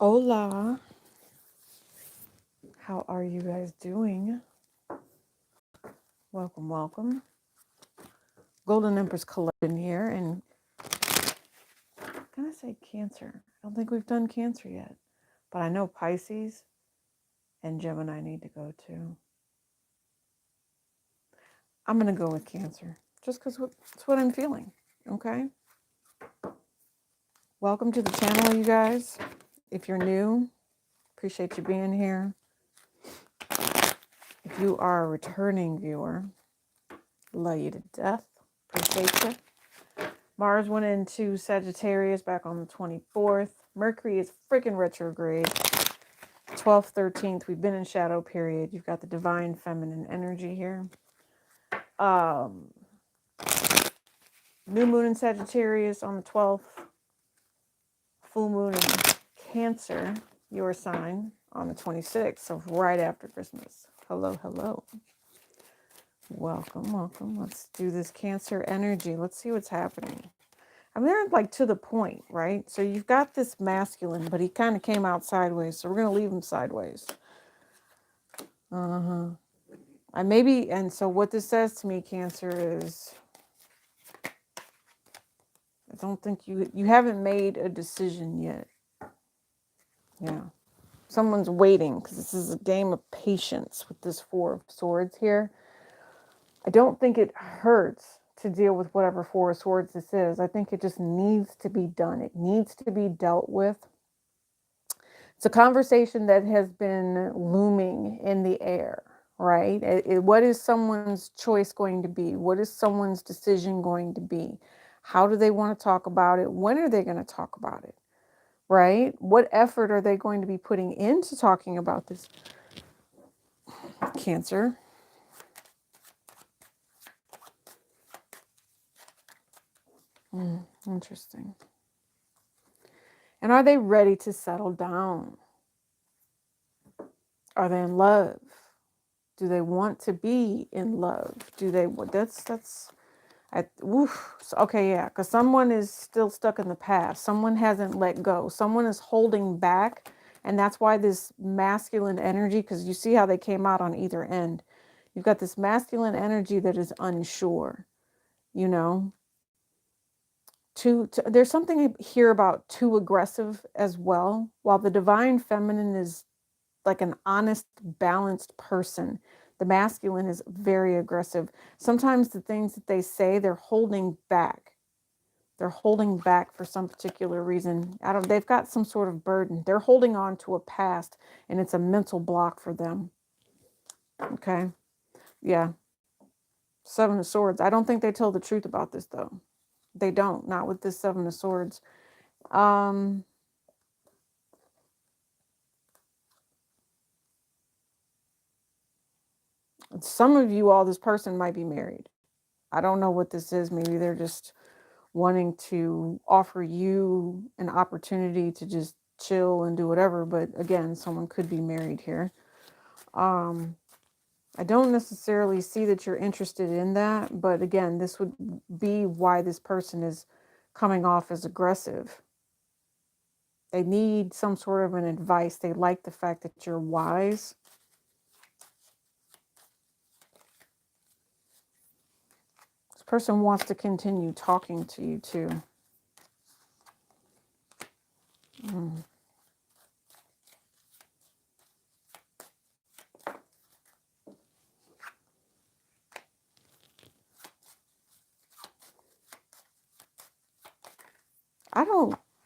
Hola, how are you guys doing? Welcome, welcome. Golden Empress Collection here, and I'm gonna say Cancer. I don't think we've done Cancer yet, but I know Pisces and Gemini need to go too. I'm gonna go with Cancer, just because it's what I'm feeling. Okay. Welcome to the channel, you guys. If you're new, appreciate you being here. If you are a returning viewer, love you to death. Appreciate you. Mars went into Sagittarius back on the 24th. Mercury is freaking retrograde. 12th, 13th, we've been in shadow period. You've got the divine feminine energy here. New moon in Sagittarius on the 12th. Full moon in Cancer, your sign, on the 26th. So right after Christmas. Hello, hello. Welcome, welcome. Let's do this Cancer energy. Let's see what's happening. I'm there like to the point, right? So you've got this masculine, but he kind of came out sideways. So we're going to leave him sideways. And so what this says to me, Cancer, is I don't think you haven't made a decision yet. Yeah. Someone's waiting because this is a game of patience with this Four of Swords here. I don't think it hurts to deal with whatever Four of Swords this is. I think it just needs to be done. It needs to be dealt with. It's a conversation that has been looming in the air, right? What is someone's choice going to be? What is someone's decision going to be? How do they want to talk about it? When are they going to talk about it, right? What effort are they going to be putting into talking about this, Cancer? Interesting. And are they ready to settle down? Are they in love? Do they want to be in love? Okay, yeah, because someone is still stuck in the past. Someone hasn't let go. Someone is holding back. And that's why this masculine energy, because you see how they came out on either end. You've got this masculine energy that is unsure, you know. There's something here about too aggressive as well. While the divine feminine is like an honest, balanced person, the masculine is very aggressive. Sometimes the things that they say, they're holding back. They're holding back for some particular reason. They've got some sort of burden. They're holding on to a past, and it's a mental block for them. Okay. Yeah. Seven of Swords. I don't think they tell the truth about this, though. They don't. Not with this Seven of Swords. Some of you, this person might be married. I don't know what this is. Maybe they're just wanting to offer you an opportunity to just chill and do whatever. But again, someone could be married here. I don't necessarily see that you're interested in that. But again, this would be why this person is coming off as aggressive. They need some sort of an advice. They like the fact that you're wise. This person wants to continue talking to you too.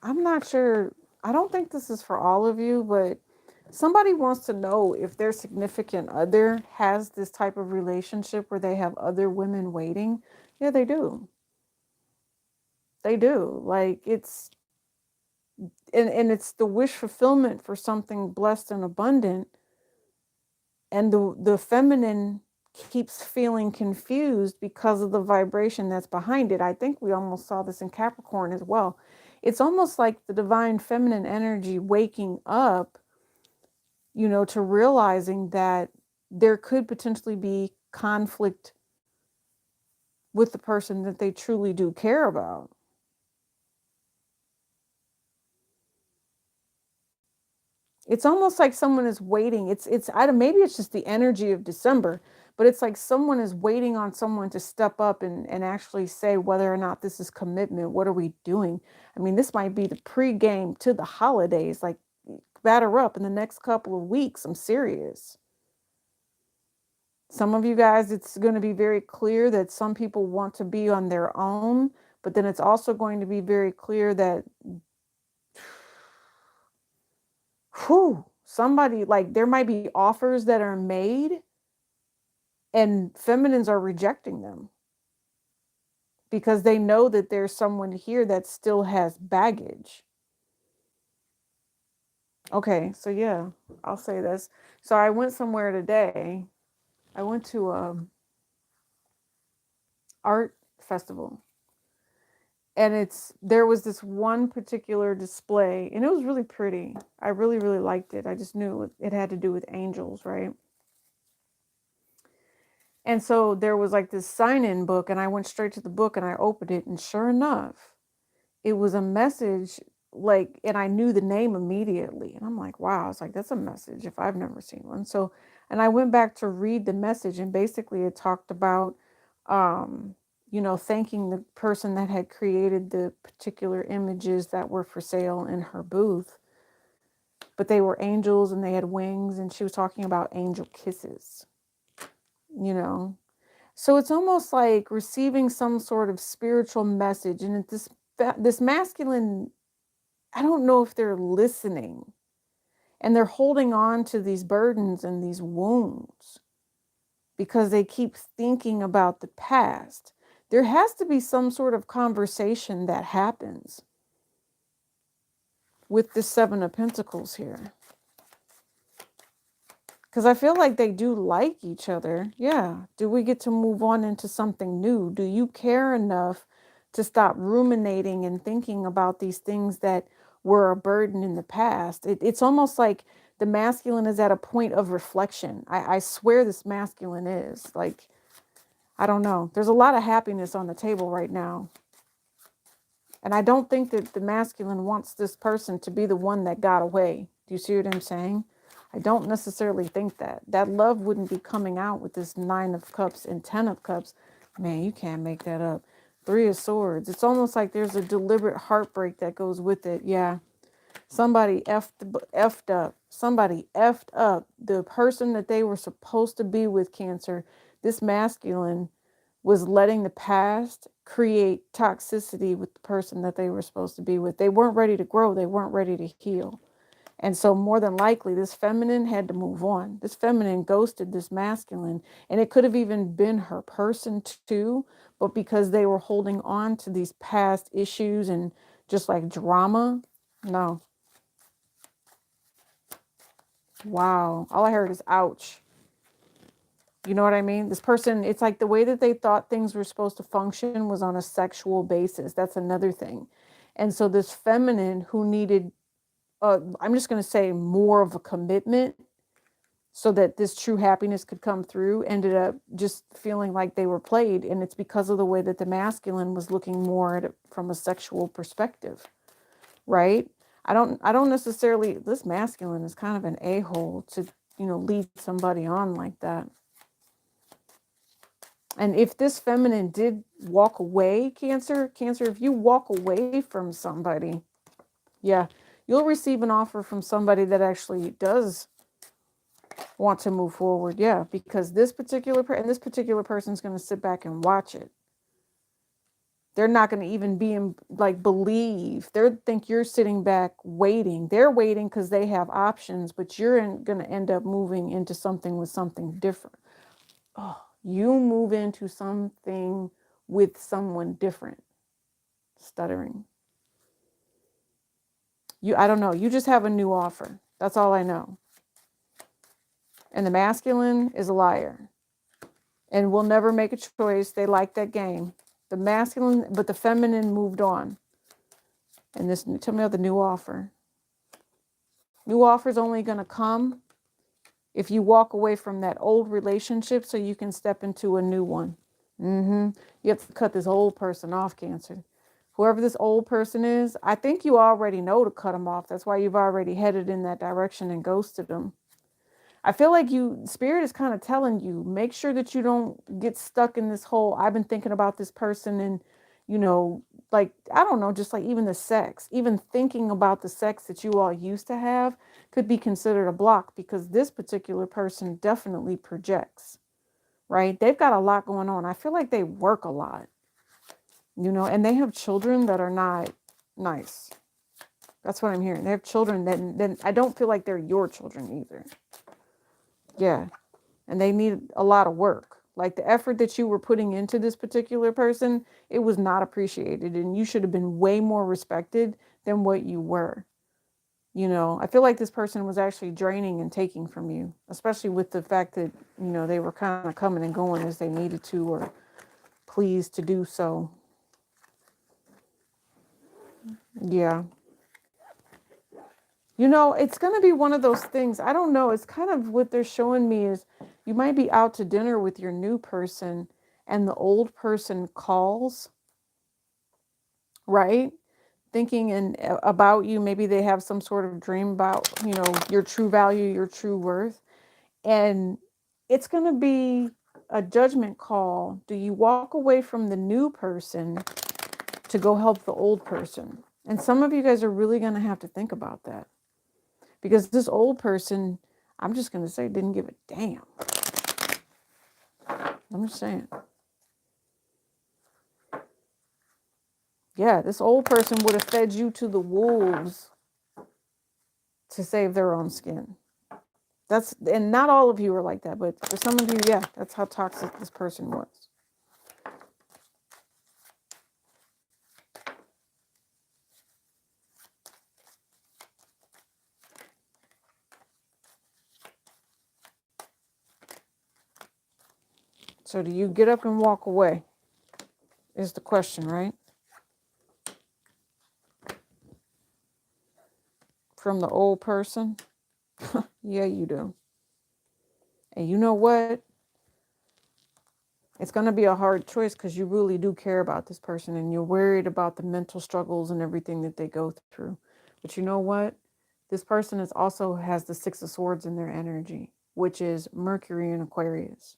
I'm not sure. I don't think this is for all of you, but somebody wants to know if their significant other has this type of relationship where they have other women waiting. Yeah, they do. They do. Like and it's the wish fulfillment for something blessed and abundant. And the feminine keeps feeling confused because of the vibration that's behind it. I think we almost saw this in Capricorn as well. It's almost like the divine feminine energy waking up, to realizing that there could potentially be conflict with the person that they truly do care about. It's almost like someone is waiting. I don't, maybe it's just the energy of December, but it's like someone is waiting on someone to step up and actually say whether or not this is commitment. What are we doing? I mean, this might be the pregame to the holidays. Like, batter up in the next couple of weeks. I'm serious. Some of you guys, it's going to be very clear that some people want to be on their own, but then it's also going to be very clear that somebody, like, there might be offers that are made and feminines are rejecting them because they know that there's someone here that still has baggage. Okay, so yeah, I'll say this. So I went somewhere today. I went to a art festival, and there was this one particular display, and it was really pretty. I really, really liked it. I just knew it had to do with angels, right? And so there was like this sign-in book, and I went straight to the book and I opened it, and sure enough, it was a message, like, and I knew the name immediately. And I'm like, wow, it's like, that's a message if I've never seen one. So, and I went back to read the message, and basically it talked about, thanking the person that had created the particular images that were for sale in her booth. But they were angels and they had wings, and she was talking about angel kisses, you know. So it's almost like receiving some sort of spiritual message, and this masculine, I don't know if they're listening, and they're holding on to these burdens and these wounds because they keep thinking about the past. There has to be some sort of conversation that happens with the Seven of Pentacles here. Because I feel like they do like each other. Yeah. Do we get to move on into something new? Do you care enough to stop ruminating and thinking about these things that were a burden in the past? It's almost like the masculine is at a point of reflection. I swear this masculine is. Like, I don't know. There's a lot of happiness on the table right now. And I don't think that the masculine wants this person to be the one that got away. Do you see what I'm saying? I don't necessarily think that. That love wouldn't be coming out with this 9 of Cups and 10 of Cups. Man, you can't make that up. 3 of Swords. It's almost like there's a deliberate heartbreak that goes with it. Yeah. Somebody effed up. Somebody effed up. The person that they were supposed to be with, Cancer, this masculine, was letting the past create toxicity with the person that they were supposed to be with. They weren't ready to grow. They weren't ready to heal. And so more than likely, this feminine had to move on. This feminine ghosted this masculine. And it could have even been her person too. But because they were holding on to these past issues and just like drama, no. Wow. All I heard is ouch. You know what I mean? This person, it's like the way that they thought things were supposed to function was on a sexual basis. That's another thing. And so this feminine who needed, I'm just going to say, more of a commitment so that this true happiness could come through, ended up just feeling like they were played. And it's because of the way that the masculine was looking more at it from a sexual perspective, right? I don't necessarily, this masculine is kind of an a-hole to, lead somebody on like that. And if this feminine did walk away, Cancer, if you walk away from somebody, yeah, you'll receive an offer from somebody that actually does want to move forward. Yeah, because this particular person's going to sit back and watch it. They're not going to even be believe. They think you're sitting back waiting. They're waiting because they have options, but you're going to end up moving into something with something different. Oh, you move into something with someone different. Stuttering. I don't know. You just have a new offer. That's all I know. And the masculine is a liar and will never make a choice. They like that game. The masculine, but the feminine moved on. And tell me about the new offer. New offer is only going to come if you walk away from that old relationship so you can step into a new one. You have to cut this old person off, Cancer. Whoever this old person is, I think you already know to cut them off. That's why you've already headed in that direction and ghosted them. I feel like Spirit is kind of telling you, make sure that you don't get stuck in this whole, I've been thinking about this person and, like, I don't know, just like even the sex, even thinking about the sex that you all used to have could be considered a block because this particular person definitely projects, right? They've got a lot going on. I feel like they work a lot, and they have children that are not nice. That's what I'm hearing. They have children that then I don't feel like they're your children either. Yeah. And they need a lot of work. Like the effort that you were putting into this particular person, it was not appreciated. And you should have been way more respected than what you were. I feel like this person was actually draining and taking from you, especially with the fact that, they were kind of coming and going as they needed to or pleased to do so. Yeah. It's going to be one of those things. I don't know. It's kind of what they're showing me is you might be out to dinner with your new person and the old person calls, right? Thinking about you. Maybe they have some sort of dream about, your true value, your true worth. And it's going to be a judgment call. Do you walk away from the new person to go help the old person? And some of you guys are really going to have to think about that. Because this old person, I'm just going to say, didn't give a damn. I'm just saying. Yeah, this old person would have fed you to the wolves to save their own skin. And not all of you are like that, but for some of you, yeah, that's how toxic this person was. So do you get up and walk away? Is the question, right? From the old person? Yeah, you do. And you know what? It's going to be a hard choice because you really do care about this person and you're worried about the mental struggles and everything that they go through. But you know what? This person also has the Six of Swords in their energy, which is Mercury in Aquarius.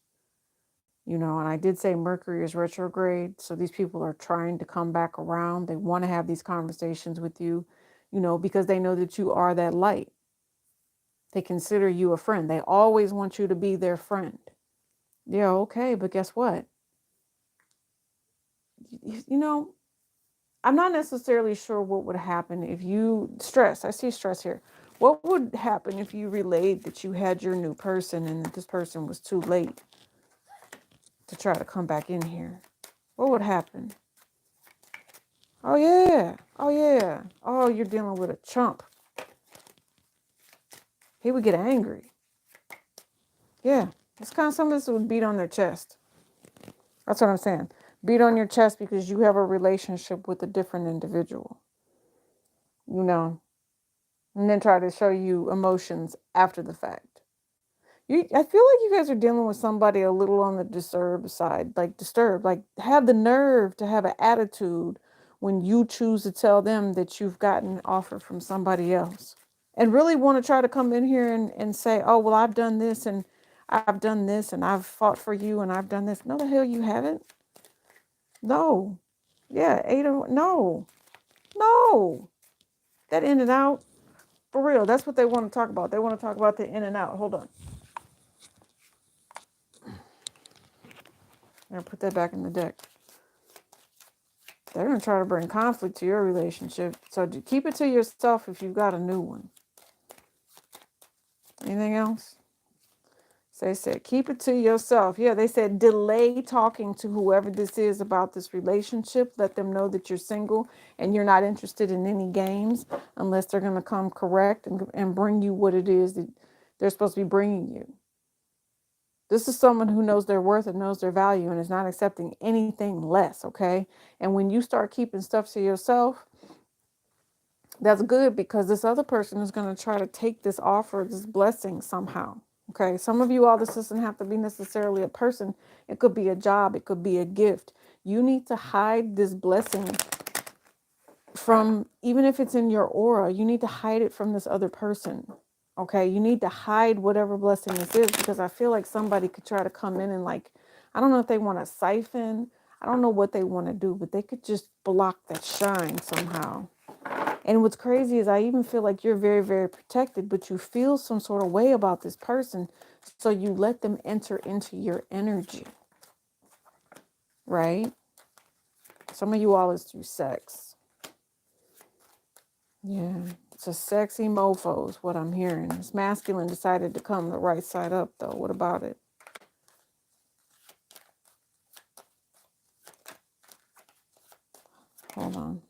And I did say Mercury is retrograde. So these people are trying to come back around. They want to have these conversations with you, because they know that you are that light. They consider you a friend. They always want you to be their friend. Yeah, okay, but guess what? I'm not necessarily sure what would happen if you stress. I see stress here. What would happen if you relayed that you had your new person and that this person was too late to try to come back in here? What would happen? Oh, yeah. Oh, yeah. Oh, you're dealing with a chump. He would get angry. Yeah. It's kind of some of this would beat on their chest. That's what I'm saying. Beat on your chest because you have a relationship with a different individual. And then try to show you emotions after the fact. I feel like you guys are dealing with somebody a little on the disturbed side, like have the nerve to have an attitude when you choose to tell them that you've gotten an offer from somebody else and really want to try to come in here and say, oh, well, I've done this and I've done this and I've fought for you and I've done this. No, the hell you haven't. No. Yeah. No. That in and out. For real. That's what they want to talk about. They want to talk about the in and out. Hold on. I'm going to put that back in the deck. They're going to try to bring conflict to your relationship. So keep it to yourself if you've got a new one. Anything else? So they said, keep it to yourself. Yeah, they said, delay talking to whoever this is about this relationship. Let them know that you're single and you're not interested in any games unless they're going to come correct and bring you what it is that they're supposed to be bringing you. This is someone who knows their worth and knows their value and is not accepting anything less, okay? And when you start keeping stuff to yourself, that's good because this other person is going to try to take this offer, this blessing somehow, okay? Some of you all, this doesn't have to be necessarily a person. It could be a job. It could be a gift. You need to hide this blessing from, even if it's in your aura, you need to hide it from this other person. Okay, you need to hide whatever blessing this is, because I feel like somebody could try to come in and, like, I don't know if they want to siphon, I don't know what they want to do, but they could just block that shine somehow. And what's crazy is I even feel like you're very, very protected, but you feel some sort of way about this person, so you let them enter into your energy, right? Some of you all is through sex. Yeah, it's a sexy mofo is what I'm hearing. This masculine decided to come the right side up, though. What about it? Hold on.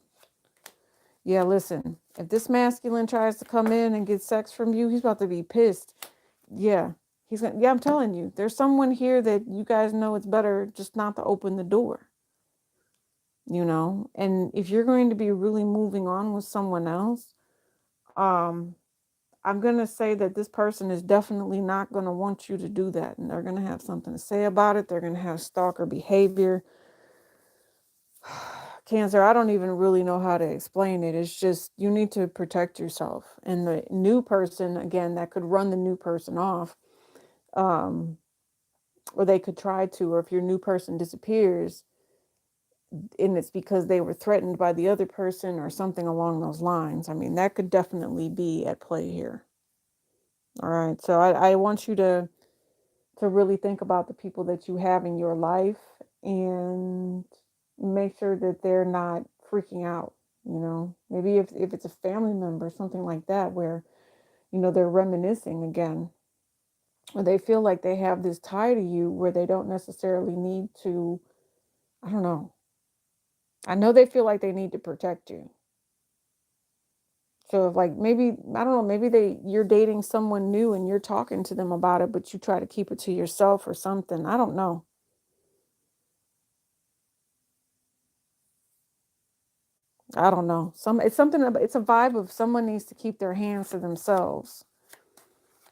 Yeah, listen. If this masculine tries to come in and get sex from you, he's about to be pissed. Yeah, he's gonna. Yeah, I'm telling you, there's someone here that you guys know it's better just not to open the door. You know, and if you're going to be really moving on with someone else, um, I'm going to say that this person is definitely not going to want you to do that. And they're going to have something to say about it. They're going to have stalker behavior. Cancer, I don't even really know how to explain it. It's just you need to protect yourself. And the new person, again, that could run the new person off, um, or they could try to, or if your new person disappears, and it's because they were threatened by the other person or something along those lines. I mean, that could definitely be at play here. All right. So I want you to really think about the people that you have in your life and make sure that they're not freaking out. You know, maybe if it's a family member, something like that, where, you know, they're reminiscing again, or they feel like they have this tie to you where they don't necessarily need to, I don't know. I know they feel like they need to protect you. So if, like, maybe, I don't know, maybe you're dating someone new and you're talking to them about it, but you try to keep it to yourself or something. I don't know. I don't know. It's something about, it's a vibe of someone needs to keep their hands to themselves.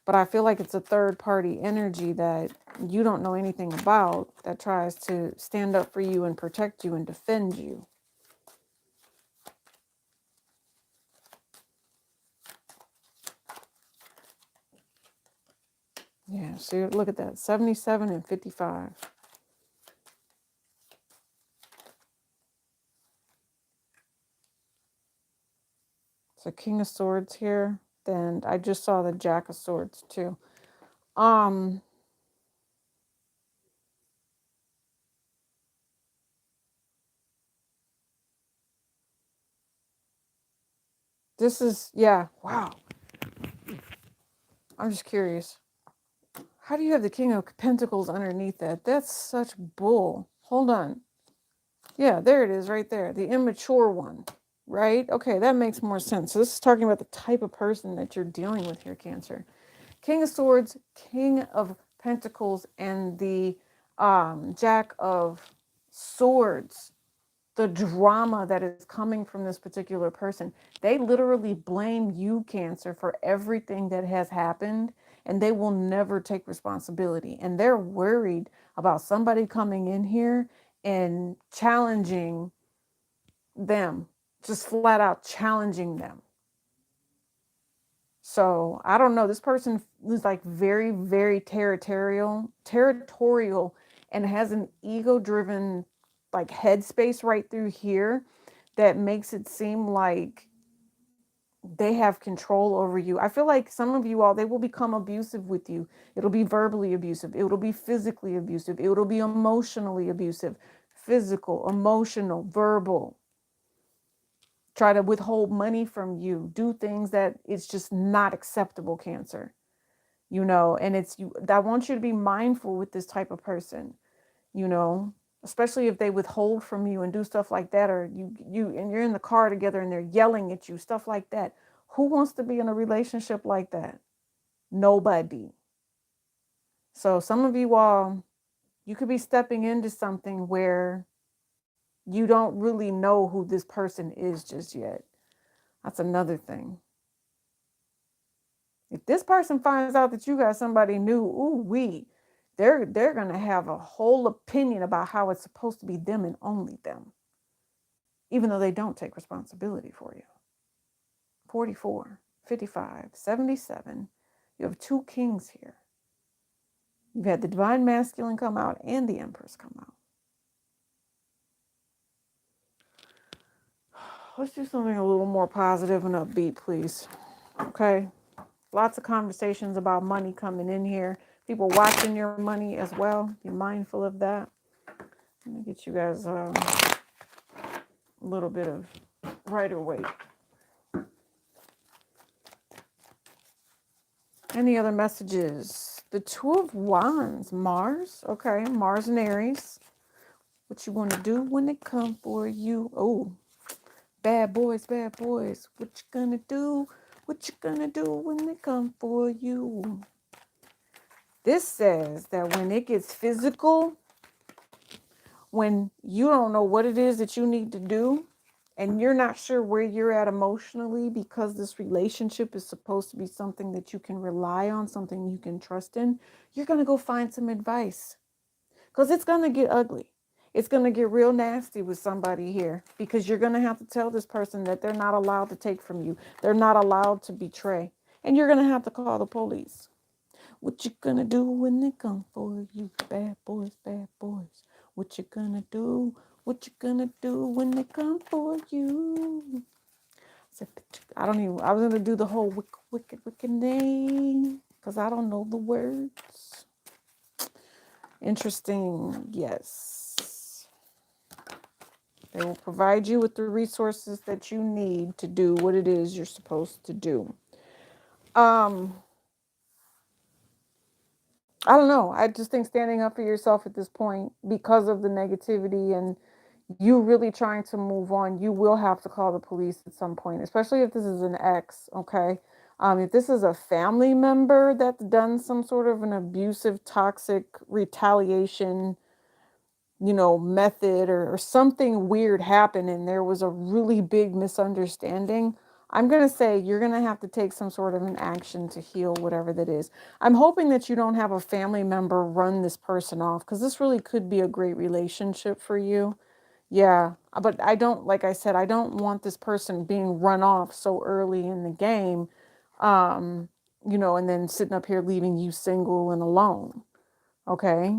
But I feel like it's a third party energy that you don't know anything about that tries to stand up for you and protect you and defend you. Yeah, so look at that. 77 and 55. So King of Swords here. Then I just saw the Jack of Swords too. Um this is, yeah, wow. I'm just curious. How do you have the King of Pentacles underneath that? That's such bull. Hold on. Yeah, there it is right there. The immature one, right? Okay, that makes more sense. So this is talking about the type of person that you're dealing with here, Cancer. King of Swords, King of Pentacles, and the Jack of Swords. The drama that is coming from this particular person. They literally blame you, Cancer, for everything that has happened, and they will never take responsibility. And they're worried about somebody coming in here and challenging them, just flat out challenging them. So I don't know. This person is like very, very territorial, and has an ego-driven like headspace right through here that makes it seem like they have control over you. I feel like some of you all, they will become abusive with you. It'll be verbally abusive. It'll be physically abusive. It'll be emotionally abusive, physical, emotional, verbal. Try to withhold money from you, do things that it's just not acceptable, Cancer. You know, and it's you. I want you to be mindful with this type of person, you know, especially if they withhold from you and do stuff like that, or you and you're in the car together and they're yelling at you, stuff like that. Who wants to be in a relationship like that? Nobody. So some of you all, you could be stepping into something where you don't really know who this person is just yet. That's another thing. If this person finds out that you got somebody new, ooh wee, they're gonna have a whole opinion about how it's supposed to be them and only them. even though they don't take responsibility for you. 44, 55, 77. You have two kings here. You've had the divine masculine come out and the empress come out. Let's do something a little more positive and upbeat, please. Okay? Lots of conversations about money coming in here. People watching your money as well. Be mindful of that. Let me get you guys a little bit of Rider Waite. Any other messages? The Two of Wands, Mars. Okay, Mars and Aries. What you want to do when they come for you? Oh, bad boys, bad boys. What you gonna do? What you gonna do when they come for you? This says that when it gets physical, when you don't know what it is that you need to do, and you're not sure where you're at emotionally, because this relationship is supposed to be something that you can rely on, something you can trust in, you're going to go find some advice, because it's going to get ugly. It's going to get real nasty with somebody here, because you're going to have to tell this person that they're not allowed to take from you. They're not allowed to betray. And you're going to have to call the police. What you gonna do when they come for you? Bad boys, bad boys. What you gonna do? What you gonna do when they come for you? I don't even, I was gonna do the whole wicked name, because I don't know the words. Interesting, yes. They will provide you with the resources that you need to do what it is you're supposed to do. I don't know. I just think standing up for yourself at this point, because of the negativity and you really trying to move on, you will have to call the police at some point, especially if this is an ex, okay? If this is a family member that's done some sort of an abusive, toxic retaliation, method, or something weird happened and there was a really big misunderstanding, I'm going to say you're going to have to take some sort of an action to heal whatever that is. I'm hoping that you don't have a family member run this person off, because this really could be a great relationship for you. Yeah, but I don't, like I said, I don't want this person being run off so early in the game, um, and then sitting up here leaving you single and alone. Okay.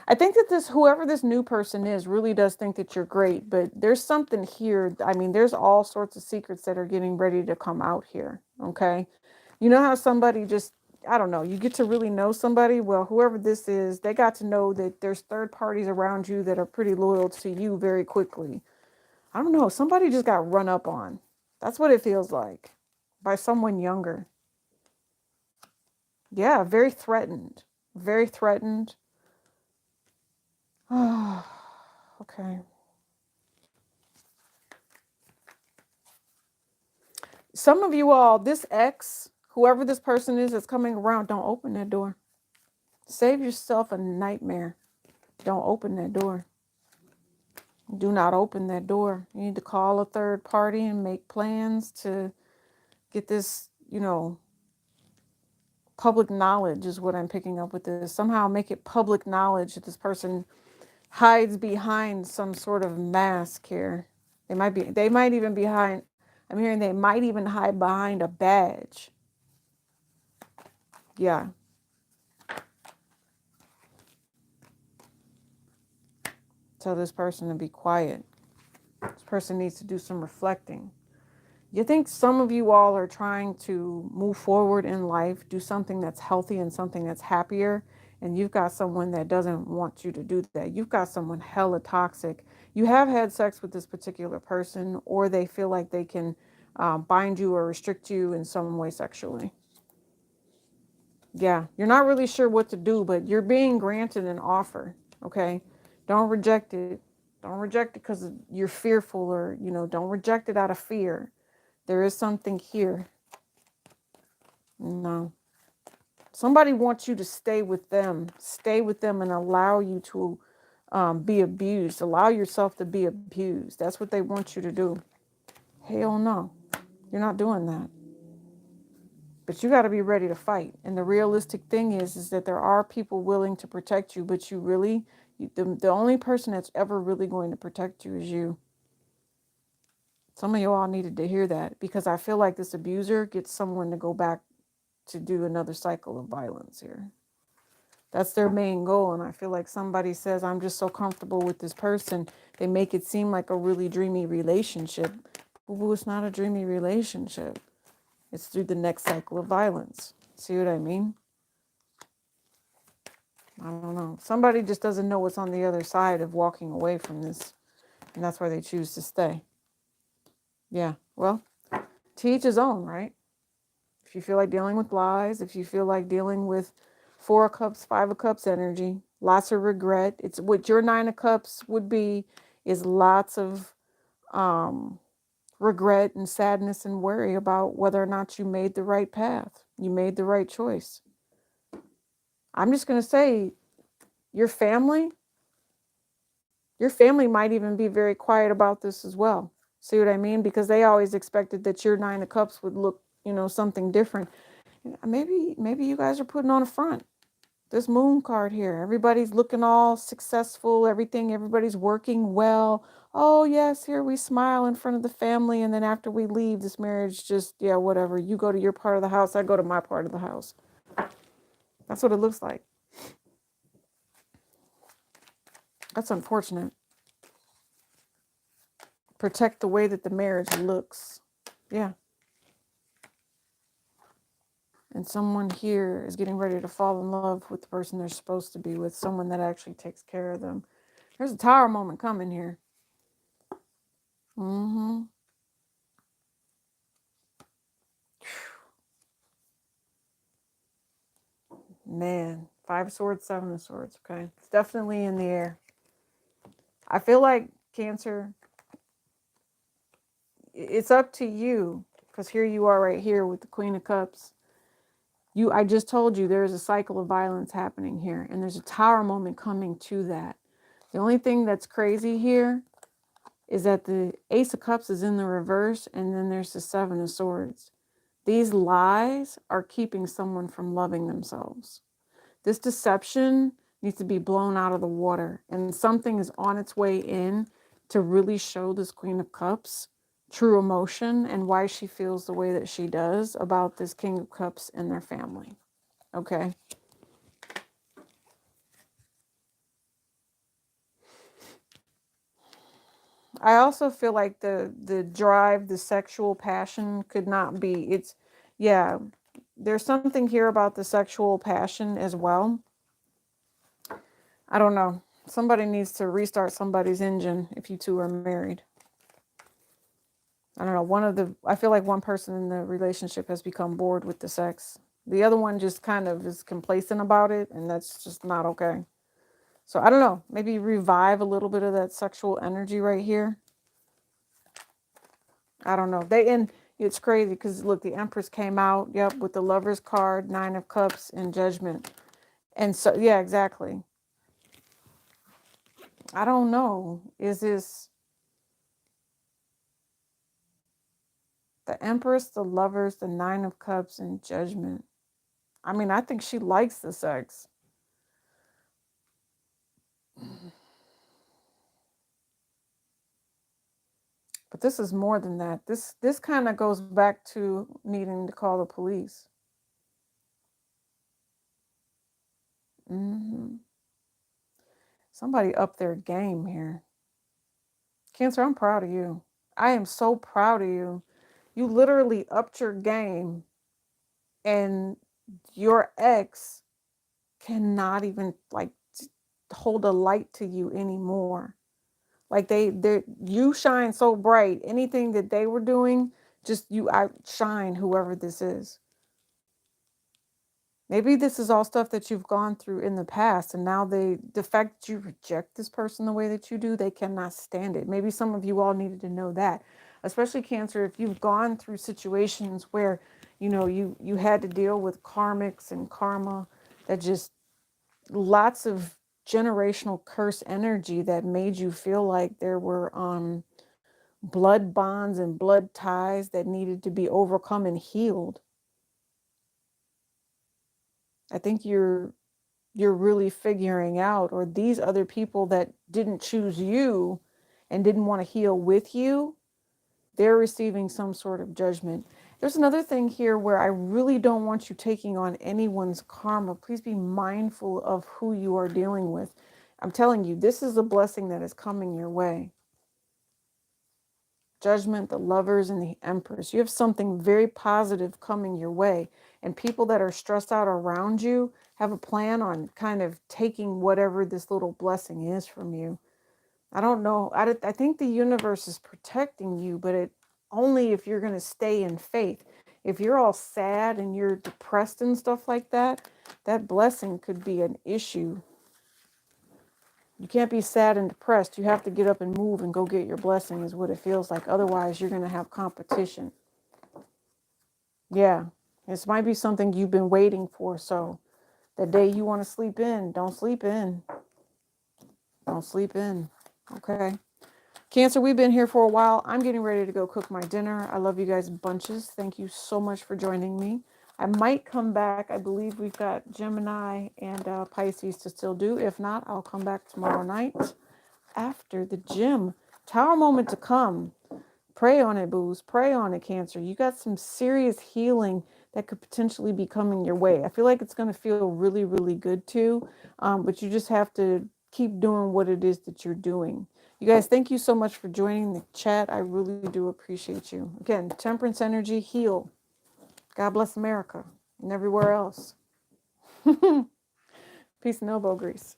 I think that whoever this new person is, really does think that you're great, but there's something here. I mean, there's all sorts of secrets that are getting ready to come out here. Okay. You know how somebody just, I don't know, you get to really know somebody? Well, whoever this is, they got to know that there's third parties around you that are pretty loyal to you very quickly. I don't know. Somebody just got run up on. That's what it feels like, by someone younger. Yeah, very threatened. Very threatened. Okay. Some of you all, this ex, whoever this person is that's coming around, don't open that door. Save yourself a nightmare. Don't open that door. Do not open that door. You need to call a third party and make plans to get this, public knowledge is what I'm picking up with this. Somehow make it public knowledge that this person hides behind some sort of mask here. They might even behind, I'm hearing they might even hide behind a badge. Yeah. Tell this person to be quiet. This person needs to do some reflecting. You think some of you all are trying to move forward in life, do something that's healthy and something that's happier, and you've got someone that doesn't want you to do that. You've got someone hella toxic. You have had sex with this particular person, or they feel like they can bind you or restrict you in some way sexually. Yeah, you're not really sure what to do, but you're being granted an offer, okay? Don't reject it. Don't reject it because you're fearful, or, don't reject it out of fear. There is something here. No. Somebody wants you to stay with them. Stay with them and allow you to be abused. Allow yourself to be abused. That's what they want you to do. Hell no. You're not doing that. But you got to be ready to fight. And the realistic thing is that there are people willing to protect you, but the only person that's ever really going to protect you is you. Some of you all needed to hear that, because I feel like this abuser gets someone to go back to do another cycle of violence here. That's their main goal. And I feel like somebody says, I'm just so comfortable with this person. They make it seem like a really dreamy relationship. Boo, it's not a dreamy relationship. It's through the next cycle of violence. See what I mean? I don't know. Somebody just doesn't know what's on the other side of walking away from this. And that's why they choose to stay. Yeah. Well, to each his own, right? If you feel like dealing with lies, if you feel like dealing with 4 of Cups, 5 of Cups energy, lots of regret. It's what your 9 of Cups would be, is lots of regret and sadness and worry about whether or not you made the right path. You made the right choice. I'm just going to say, your family might even be very quiet about this as well. See what I mean? Because they always expected that your 9 of Cups would look, something different. Maybe you guys are putting on a front. This moon card here, everybody's looking all successful, everybody's working well. Oh yes, here we smile in front of the family, and then after we leave, this marriage just, yeah, whatever. You go to your part of the house, I go to my part of the house. That's what it looks like. That's unfortunate. Protect the way that the marriage looks. Yeah. And someone here is getting ready to fall in love with the person they're supposed to be with, someone that actually takes care of them. There's a tower moment coming here. Mm-hmm. Man, 5 of Swords, 7 of Swords. Okay. It's definitely in the air. I feel like, Cancer, it's up to you, because here you are right here with the Queen of Cups. I just told you there's a cycle of violence happening here, and there's a tower moment coming to that. The only thing that's crazy here is that the Ace of Cups is in the reverse, and then there's the 7 of Swords. These lies are keeping someone from loving themselves. This deception needs to be blown out of the water, and something is on its way in to really show this Queen of Cups true emotion and why she feels the way that she does about this King of Cups and their family. Okay? I also feel like the drive, the sexual passion could not be, yeah, there's something here about the sexual passion as well. I don't know. Somebody needs to restart somebody's engine if you two are married. I don't know. I feel like one person in the relationship has become bored with the sex. The other one just kind of is complacent about it, and that's just not okay. So I don't know. Maybe revive a little bit of that sexual energy right here. I don't know. And it's crazy because look, the Empress came out, yep, with the Lover's card, 9 of Cups, and Judgment. And so, yeah, exactly. I don't know. Is this the Empress, the Lovers, the 9 of Cups, and Judgment? I mean, I think she likes the sex. But this is more than that. This kind of goes back to needing to call the police. Mm-hmm. Somebody upped their game here. Cancer, I'm proud of you. I am so proud of you. You literally upped your game, and your ex cannot even like hold a light to you anymore. Like you shine so bright. Anything that they were doing, just you outshine whoever this is. Maybe this is all stuff that you've gone through in the past, and now the fact that you reject this person the way that you do, they cannot stand it. Maybe some of you all needed to know that, especially Cancer, if you've gone through situations where, you had to deal with karmics and karma, that just lots of generational curse energy that made you feel like there were blood bonds and blood ties that needed to be overcome and healed. I think you're really figuring out, or these other people that didn't choose you and didn't want to heal with you, They're receiving some sort of judgment. There's another thing here where I really don't want you taking on anyone's karma. Please be mindful of who you are dealing with. I'm telling you, this is a blessing that is coming your way. Judgment, the Lovers, and the Empress. You have something very positive coming your way. And people that are stressed out around you have a plan on kind of taking whatever this little blessing is from you. I don't know. I think the universe is protecting you, but it only if you're going to stay in faith. If you're all sad and you're depressed and stuff like that, that blessing could be an issue. You can't be sad and depressed. You have to get up and move and go get your blessing is what it feels like. Otherwise, you're going to have competition. Yeah, this might be something you've been waiting for. So the day you want to sleep in, don't sleep in. Don't sleep in. Okay. Cancer, we've been here for a while. I'm getting ready to go cook my dinner. I love you guys bunches. Thank you so much for joining me. I might come back. I believe we've got Gemini and Pisces to still do. If not, I'll come back tomorrow night after the gym. Tower moment to come. Pray on it, booze. Pray on it, Cancer. You got some serious healing that could potentially be coming your way. I feel like it's going to feel really, really good too. But you just have to keep doing what it is that you're doing. You guys, thank you so much for joining the chat. I really do appreciate you. Again, temperance energy, heal. God bless America and everywhere else. Peace and elbow grease.